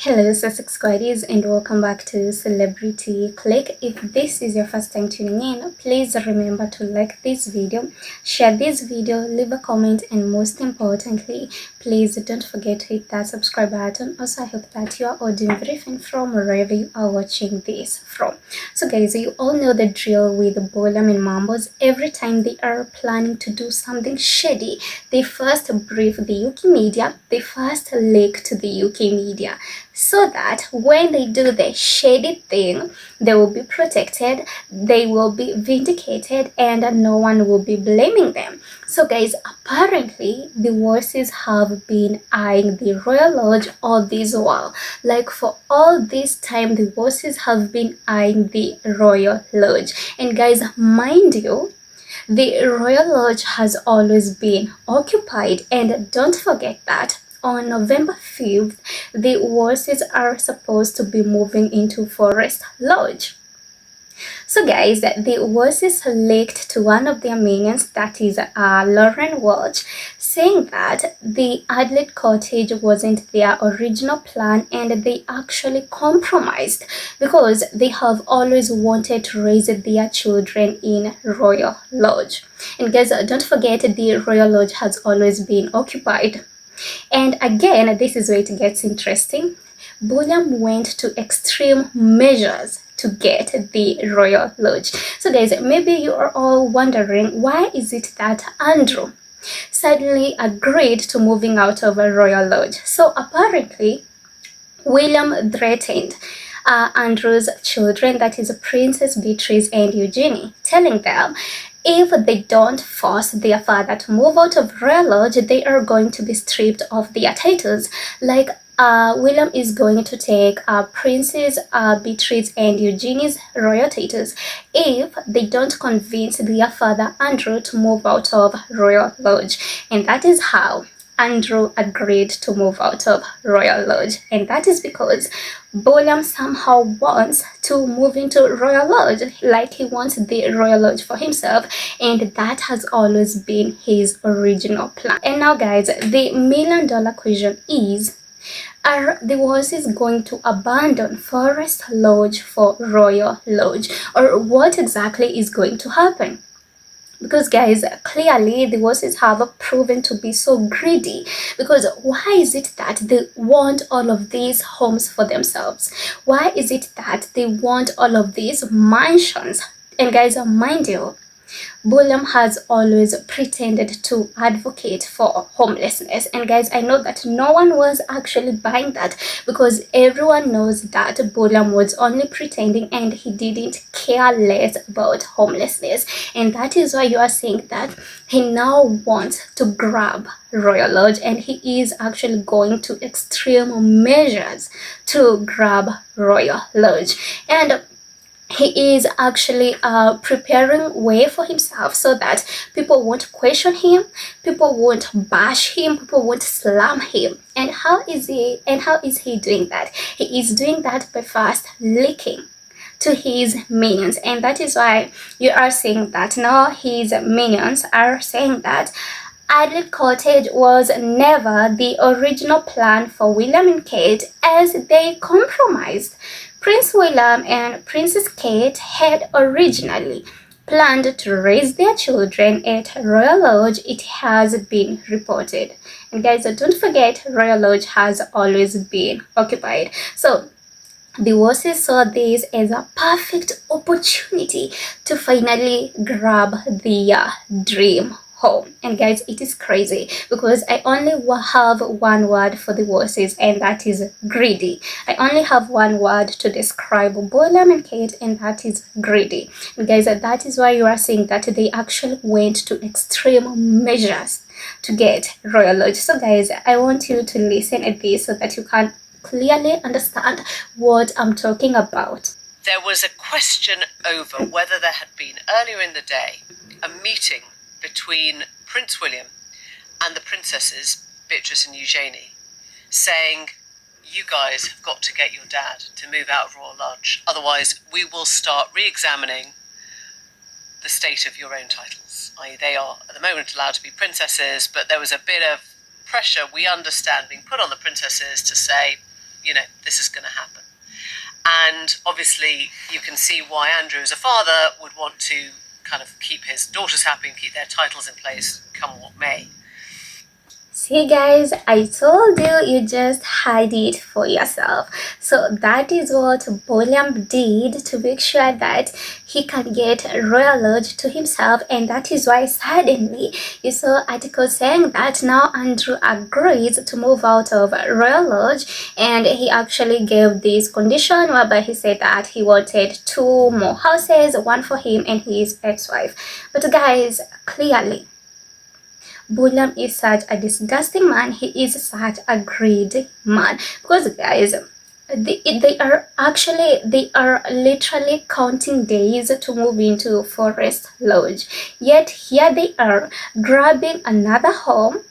Hello, Sussex Squaddies, and welcome back to Celebrity Click. If this is your first time tuning in, please remember to like this video, share this video, leave a comment, and most importantly, please don't forget to hit that subscribe button. Also, I hope that you are all doing very fine from wherever you are watching this from. So guys, you all know the drill with Bolam and Mambos. Every time they are planning to do something shady, they first brief the UK media, they first leak to the UK media, so that when they do the shady thing, they will be protected, they will be vindicated, and no one will be blaming them. So guys, apparently the voices have been eyeing the Royal Lodge all this while. Like for all this time, the voices have been eyeing the Royal Lodge. And guys, mind you, the Royal Lodge has always been occupied, and don't forget that on November 5th, the horses are supposed to be moving into Forest Lodge. So guys, the horses leaked to one of their minions, that is Lauren Walsh, saying that the Adelaide cottage wasn't their original plan and they actually compromised because they have always wanted to raise their children in Royal Lodge. And guys, don't forget the Royal Lodge has always been occupied. And again, this is where it gets interesting. Bolam went to extreme measures to get the Royal Lodge. So guys, maybe you are all wondering, why is it that Andrew suddenly agreed to moving out of a Royal Lodge? So apparently, William threatened Andrew's children, that is Princess Beatrice and Eugenie, telling them if they don't force their father to move out of Royal Lodge, they are going to be stripped of their titles. Like William is going to take Princess Beatrice and Eugenie's royal titles if they don't convince their father Andrew to move out of Royal Lodge. And that is how Andrew agreed to move out of Royal Lodge, and that is because Bolam somehow wants to move into Royal Lodge, like he wants the Royal Lodge for himself, and that has always been his original plan. And now guys, the $1,000,000 question is, are the horses going to abandon Forest Lodge for Royal Lodge, or what exactly is going to happen? Because guys, clearly the horses have proven to be so greedy. Because why is it that they want all of these homes for themselves? Why is it that they want all of these mansions? And guys, mind you, Bolam has always pretended to advocate for homelessness. And guys, I know that no one was actually buying that because everyone knows that Bolam was only pretending and he didn't care less about homelessness. And that is why you are seeing that he now wants to grab Royal Lodge, and he is actually going to extreme measures to grab Royal Lodge. And he is actually preparing way for himself so that people won't question him, people won't bash him, people won't slam him. And how is he doing that? He is doing that by first leaking to his minions, and that is why you are seeing that now his minions are saying that Adelaide Cottage was never the original plan for William and Kate, as they compromised. Prince William and Princess Kate had originally planned to raise their children at Royal Lodge, it has been reported. And guys, don't forget, Royal Lodge has always been occupied. So the horses saw this as a perfect opportunity to finally grab the dream home. And guys, it is crazy because I only have one word for the horses, and that is greedy. I only have one word to describe Bolam and Kate, and that is greedy. And guys, that is why you are seeing that they actually went to extreme measures to get Royal Lodge. So guys, I want you to listen at this so that you can clearly understand what I'm talking about. There was a question over whether there had been earlier in the day a meeting between Prince William and the princesses, Beatrice and Eugenie, saying, you guys have got to get your dad to move out of Royal Lodge, otherwise we will start re-examining the state of your own titles. I.e., they are at the moment allowed to be princesses, but there was a bit of pressure, we understand, being put on the princesses to say, this is going to happen. And obviously you can see why Andrew, as a father, would want to kind of keep his daughters happy and keep their titles in place, come what may. See guys, I told you, you just hide it for yourself. So that is what William did to make sure that he can get Royal Lodge to himself, and that is why suddenly you saw articles saying that now Andrew agrees to move out of Royal Lodge, and he actually gave this condition whereby he said that he wanted 2 more houses, one for him and his ex-wife. But guys, clearly William is such a disgusting man. He is such a greedy man, because guys, they are literally counting days to move into Forest Lodge, yet here they are grabbing another home,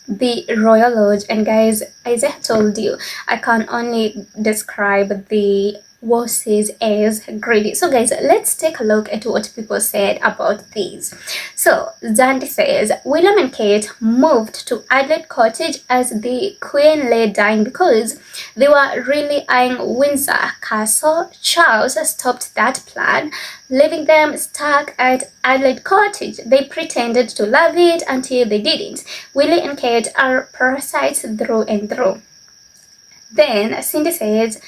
the Royal Lodge. And guys, as I told you, I can only describe the Wosses as greedy. So guys, let's take a look at what people said about this. So Zandy says William and Kate moved to Adelaide Cottage as the Queen lay dying because they were really eyeing Windsor Castle. Charles stopped that plan, leaving them stuck at Adelaide Cottage. They pretended to love it until they didn't. Willie and Kate are parasites through and through. Then Cindy says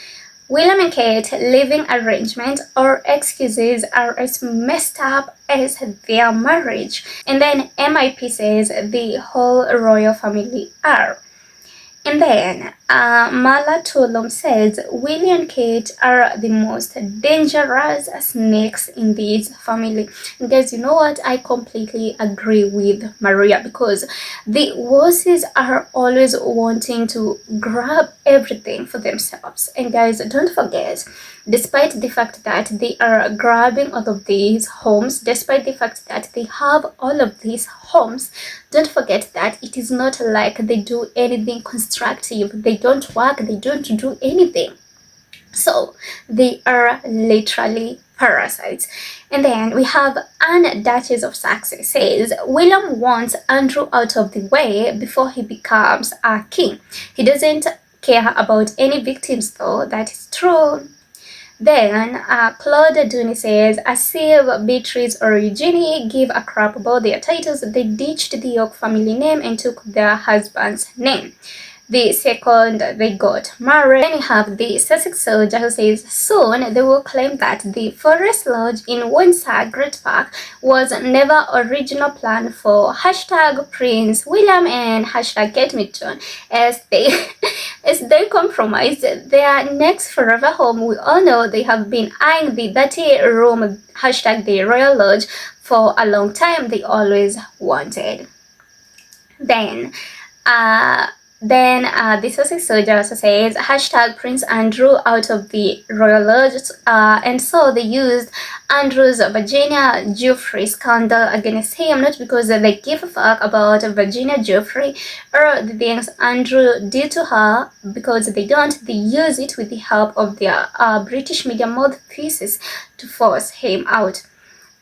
William and Kate living arrangement or excuses are as messed up as their marriage. And then MIP says the whole royal family are. And then Mala Tulum says Willie and Kate are the most dangerous snakes in this family. And guys, you know what? I completely agree with Maria, because the Wosses are always wanting to grab everything for themselves. And guys, don't forget, despite the fact that they are grabbing all of these homes, despite the fact that they have all of these homes, don't forget that it is not like they do anything constructive. They don't work, they don't do anything. So they are literally parasites. And then we have Anne, Duchess of Sussex, says William wants Andrew out of the way before he becomes a king. He doesn't care about any victims though. That is true. Then Claude Dooney says, as if Beatrice or Eugenie give a crap about their titles, they ditched the York family name and took their husband's name the second they got married. Then you have the Sussex soldier who says soon they will claim that the Forest Lodge in Windsor Great Park was never original plan for hashtag Prince William and hashtag Kate Middleton as they compromised their next forever home. We all know they have been eyeing the dirty room hashtag the Royal Lodge for a long time. They always wanted. Then the Sussex soldier also says hashtag Prince Andrew out of the Royal Lodge, and so they used Andrew's Virginia Giuffre scandal against him, not because they give a fuck about Virginia Giuffre or the things Andrew did to her, because they don't. They use it with the help of their British media mouthpieces to force him out.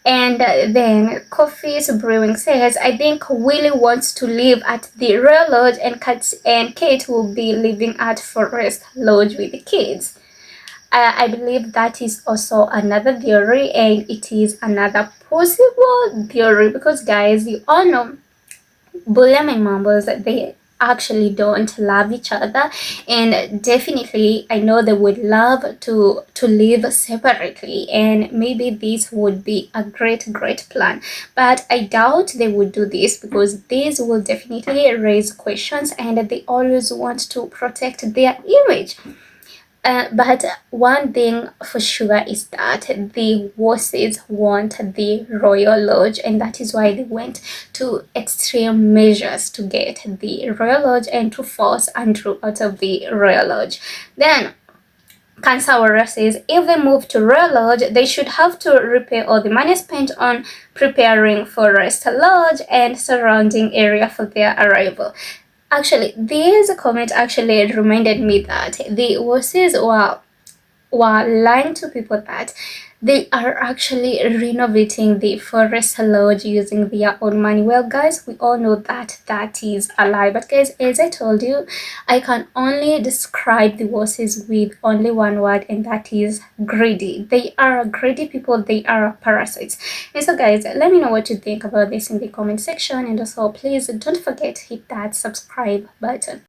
And then Coffee's Brewing says, I think Willie wants to live at the Royal Lodge and Kate will be living at Forest Lodge with the kids. I believe that is also another theory, and it is another possible theory because, guys, you all know William and Mumbles, they actually don't love each other, and definitely I know they would love to live separately, and maybe this would be a great plan, but I doubt they would do this because this will definitely raise questions and they always want to protect their image. But one thing for sure is that the Wosses want the Royal Lodge, and that is why they went to extreme measures to get the Royal Lodge and to force Andrew out of the Royal Lodge. Then Cancer Warrior says if they move to Royal Lodge, they should have to repay all the money spent on preparing Forest Lodge and surrounding area for their arrival. Actually, this comment actually reminded me that the Wosses were lying to people that They are actually renovating the forest lodge using their own money. Well guys, we all know that that is a lie, but guys, as I told you, I can only describe the bosses with only one word, and that is greedy. They are greedy people, they are parasites. And so guys, let me know what you think about this in the comment section, and also please don't forget to hit that subscribe button.